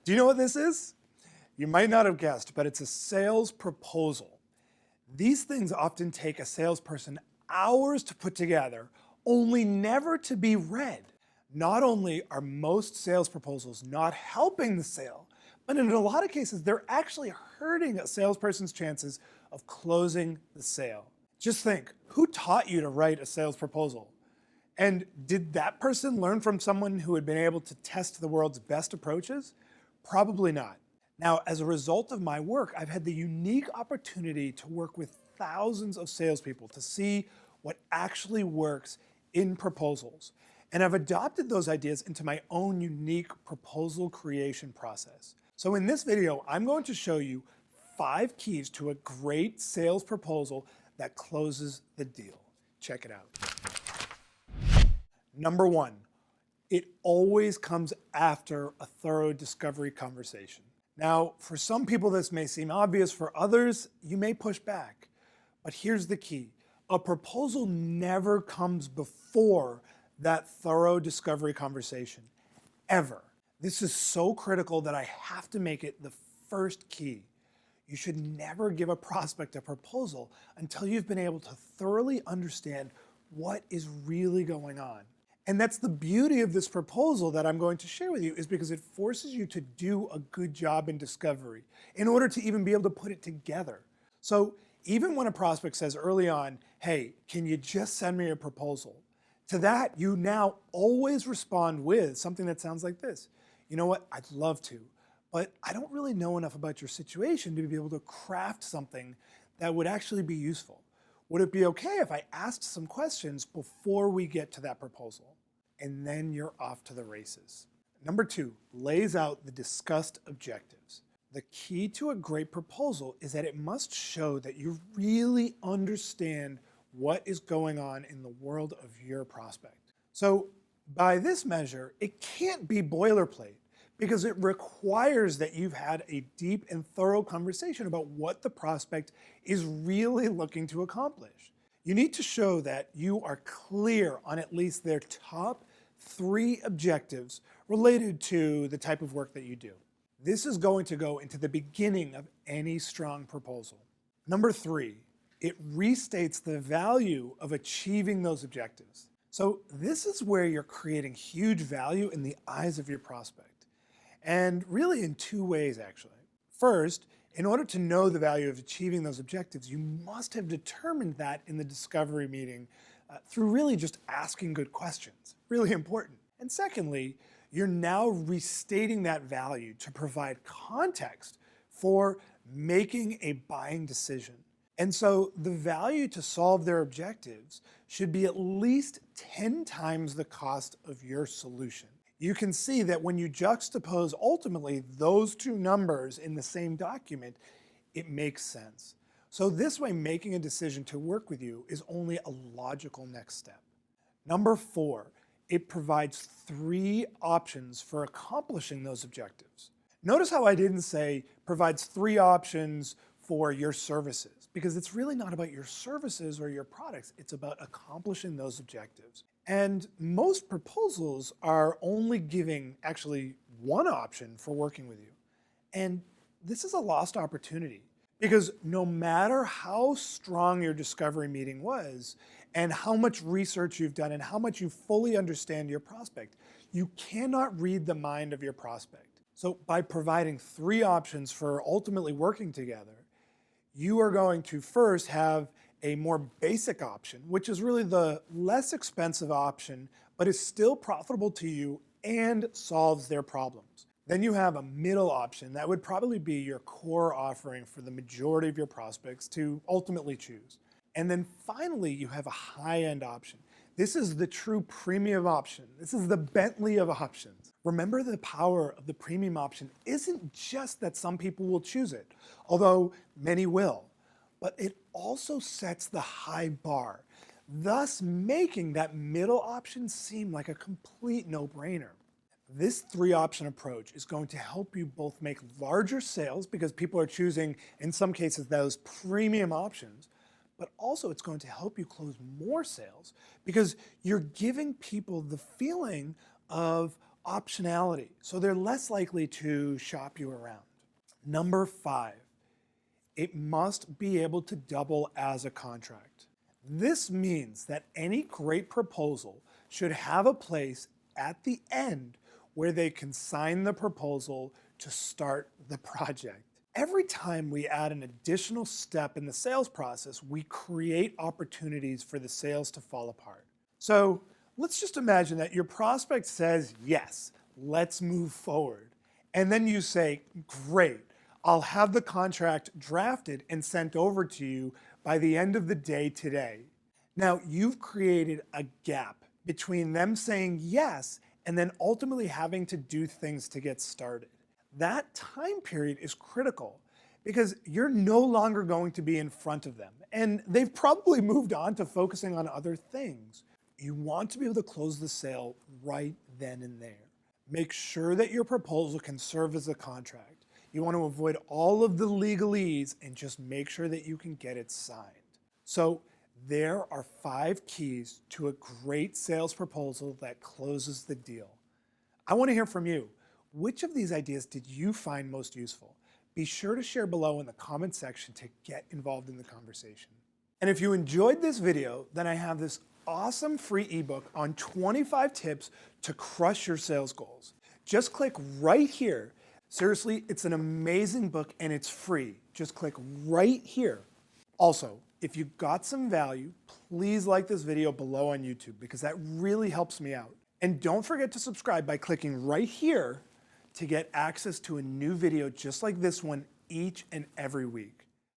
Do you know what this is? You might not have guessed, but it's a sales proposal. These things often take a salesperson hours to put together, only never to be read. Not only are most sales proposals not helping the sale, but in a lot of cases, they're actually hurting a salesperson's chances of closing the sale. Just think, who taught you to write a sales proposal? And did that person learn from someone who had been able to test the world's best approaches? Probably not. Now, as a result of my work, I've had the unique opportunity to work with thousands of salespeople to see what actually works in proposals. And I've adopted those ideas into my own unique proposal creation process. So in this video, I'm going to show you 5 keys to a great sales proposal that closes the deal. Check it out. Number 1, it always comes after a thorough discovery conversation. Now, for some people this may seem obvious, for others you may push back. But here's the key. A proposal never comes before that thorough discovery conversation, ever. This is so critical that I have to make it the first key. You should never give a prospect a proposal until you've been able to thoroughly understand what is really going on. And that's the beauty of this proposal that I'm going to share with you, is because it forces you to do a good job in discovery in order to even be able to put it together. So even when a prospect says early on, hey, can you just send me a proposal? To that, you now always respond with something that sounds like this. You know what, I'd love to, but I don't really know enough about your situation to be able to craft something that would actually be useful. Would it be okay if I asked some questions before we get to that proposal? And then you're off to the races. Number 2, lays out the discussed objectives. The key to a great proposal is that it must show that you really understand what is going on in the world of your prospect. So by this measure, it can't be boilerplate, because it requires that you've had a deep and thorough conversation about what the prospect is really looking to accomplish. You need to show that you are clear on at least their top 3 objectives related to the type of work that you do. This is going to go into the beginning of any strong proposal. Number 3, it restates the value of achieving those objectives. So this is where you're creating huge value in the eyes of your prospect. And really in 2 ways, actually. First, in order to know the value of achieving those objectives, you must have determined that in the discovery meeting through really just asking good questions. Really important. And secondly, you're now restating that value to provide context for making a buying decision. And so the value to solve their objectives should be at least 10 times the cost of your solution. You can see that when you juxtapose ultimately those 2 numbers in the same document, it makes sense. So this way, making a decision to work with you is only a logical next step. Number 4, it provides 3 options for accomplishing those objectives. Notice how I didn't say provides 3 options for your services, because it's really not about your services or your products, it's about accomplishing those objectives. And most proposals are only giving actually 1 option for working with you. And this is a lost opportunity, because no matter how strong your discovery meeting was and how much research you've done and how much you fully understand your prospect, you cannot read the mind of your prospect. So by providing 3 options for ultimately working together, you are going to first have a more basic option, which is really the less expensive option, but is still profitable to you and solves their problems. Then you have a middle option that would probably be your core offering for the majority of your prospects to ultimately choose. And then finally, you have a high-end option. This is the true premium option. This is the Bentley of options. Remember, the power of the premium option isn't just that some people will choose it, although many will, but it also sets the high bar, thus making that middle option seem like a complete no-brainer. This 3-option approach is going to help you both make larger sales, because people are choosing, in some cases, those premium options, but also it's going to help you close more sales, because you're giving people the feeling of optionality, so they're less likely to shop you around. Number 5, it must be able to double as a contract. This means that any great proposal should have a place at the end where they can sign the proposal to start the project. Every time we add an additional step in the sales process, we create opportunities for the sales to fall apart. So let's just imagine that your prospect says, yes, let's move forward. And then you say, great, I'll have the contract drafted and sent over to you by the end of the day today. Now, you've created a gap between them saying yes and then ultimately having to do things to get started. That time period is critical because you're no longer going to be in front of them, and they've probably moved on to focusing on other things. You want to be able to close the sale right then and there. Make sure that your proposal can serve as a contract. You want to avoid all of the legalese and just make sure that you can get it signed. So there are 5 keys to a great sales proposal that closes the deal. I want to hear from you. Which of these ideas did you find most useful? Be sure to share below in the comment section to get involved in the conversation. And if you enjoyed this video, then I have this awesome free ebook on 25 tips to crush your sales goals. Just click right here. Seriously, it's an amazing book and it's free. Just click right here. Also, if you got some value, please like this video below on YouTube because that really helps me out. And don't forget to subscribe by clicking right here to get access to a new video just like this one each and every week.